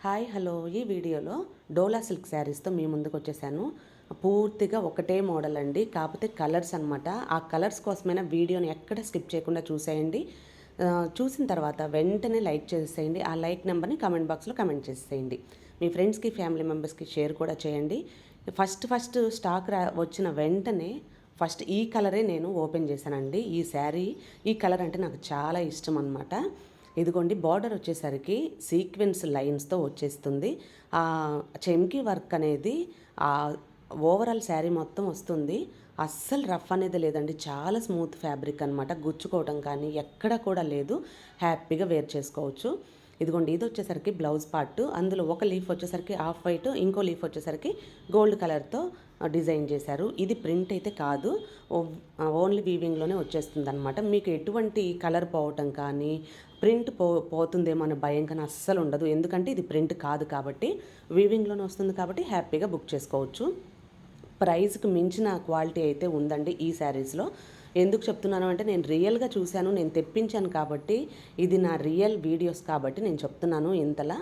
Hi hello ఈ వీడియోలో డోలా silk శారీస్తో మీ ముందుకు వచ్చేసాను. పూర్తిగా ఒకటే మోడల్ అండి, కాకపోతే కలర్స్ అనమాట. ఆ కలర్స్ కోసమైనా వీడియోని ఎక్కడ స్కిప్ చేయకుండా చూసేయండి. చూసిన తర్వాత వెంటనే లైక్ చేసేయండి. ఆ లైక్ నెంబర్ని కామెంట్ బాక్స్లో కమెంట్ చేసేయండి. మీ ఫ్రెండ్స్కి ఫ్యామిలీ మెంబర్స్కి షేర్ కూడా చేయండి. ఫస్ట్ స్టాక్ వచ్చిన వెంటనే ఫస్ట్ ఈ కలరే నేను ఓపెన్ చేశానండి. ఈ శారీ ఈ కలర్ అంటే నాకు చాలా ఇష్టం అనమాట. ఇదిగోండి, బార్డర్ వచ్చేసరికి సీక్వెన్స్ లైన్స్తో వచ్చేస్తుంది. ఆ చెమ్కీ వర్క్ అనేది ఆ ఓవరాల్ శారీ మొత్తం వస్తుంది. అస్సలు రఫ్ అనేది లేదండి, చాలా స్మూత్ ఫ్యాబ్రిక్ అనమాట. గుచ్చుకోవడం కానీ ఎక్కడ కూడా లేదు, హ్యాపీగా వేర్ చేసుకోవచ్చు. ఇదిగోండి, ఇది వచ్చేసరికి బ్లౌజ్ పార్ట్. అందులో ఒక లీఫ్ వచ్చేసరికి ఆఫ్ వైట్, ఇంకో లీఫ్ వచ్చేసరికి గోల్డ్ కలర్తో డిజైన్ చేశారు. ఇది ప్రింట్ అయితే కాదు, ఓన్లీ వీవింగ్లోనే వచ్చేస్తుంది అనమాట. మీకు ఎటువంటి కలర్ పోవటం కానీ ప్రింట్ పోతుందేమో అనే భయం కానీ అస్సలు ఉండదు. ఎందుకంటే ఇది ప్రింట్ కాదు కాబట్టి వీవింగ్లోనే వస్తుంది కాబట్టి హ్యాపీగా బుక్ చేసుకోవచ్చు. ప్రైస్కి మించిన క్వాలిటీ అయితే ఉందండి ఈ శారీస్లో. ఎందుకు చెప్తున్నాను అంటే, నేను రియల్గా చూశాను, నేను తెప్పించాను కాబట్టి, ఇది నా రియల్ వీడియోస్ కాబట్టి నేను చెప్తున్నాను ఇంతలా.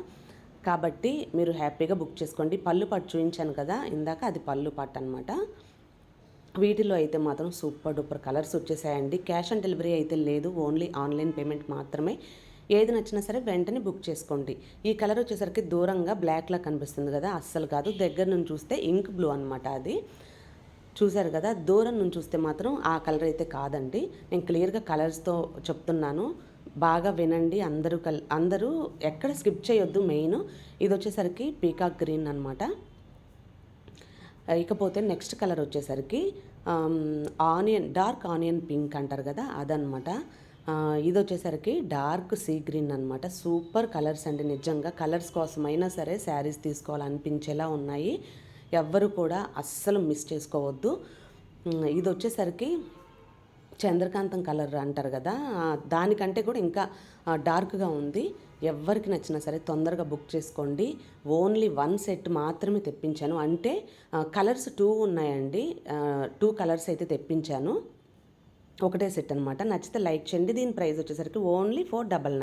కాబట్టి మీరు హ్యాపీగా బుక్ చేసుకోండి. పళ్ళు పట్టు చూపించాను కదా ఇందాక, అది పళ్ళు పట్టు అనమాట. వీటిలో అయితే మాత్రం సూపర్ డూపర్ కలర్స్ వచ్చేసాయండి. క్యాష్ ఆన్ డెలివరీ అయితే లేదు, ఓన్లీ ఆన్లైన్ పేమెంట్ మాత్రమే. ఏది నచ్చినా సరే వెంటనే బుక్ చేసుకోండి. ఈ కలర్ వచ్చేసరికి దూరంగా బ్లాక్లా కనిపిస్తుంది కదా, అస్సలు కాదు. దగ్గర నుంచి చూస్తే ఇంక్ బ్లూ అనమాట. అది చూసారు కదా, దూరం నుంచి చూస్తే మాత్రం ఆ కలర్ అయితే కాదండి. నేను క్లియర్గా కలర్స్తో చెప్తున్నాను, బాగా వినండి. అందరూ ఎక్కడ స్కిప్ చేయొద్దు. మెయిన్ ఇది వచ్చేసరికి పీకాక్ గ్రీన్ అనమాట. ఇకపోతే నెక్స్ట్ కలర్ వచ్చేసరికి డార్క్ ఆనియన్ పింక్ అంటారు కదా, అదనమాట. ఇది వచ్చేసరికి డార్క్ సీ గ్రీన్ అనమాట. సూపర్ కలర్స్ అండి, నిజంగా కలర్స్ కోసమైనా సరే శారీస్ తీసుకోవాలనిపించేలా ఉన్నాయి. ఎవ్వరు కూడా అస్సలు మిస్ చేసుకోవద్దు. ఇది వచ్చేసరికి చంద్రకాంతం కలర్ అంటారు కదా, దానికంటే కూడా ఇంకా డార్క్గా ఉంది. ఎవరికి నచ్చినా సరే తొందరగా బుక్ చేసుకోండి. ఓన్లీ 1 సెట్ మాత్రమే తెప్పించాను, అంటే కలర్స్ 2 ఉన్నాయండి. 2 కలర్స్ అయితే తెప్పించాను, ఒకటే సెట్ అనమాట. నచ్చితే లైక్ చేయండి. దీని ప్రైస్ వచ్చేసరికి ఓన్లీ 499.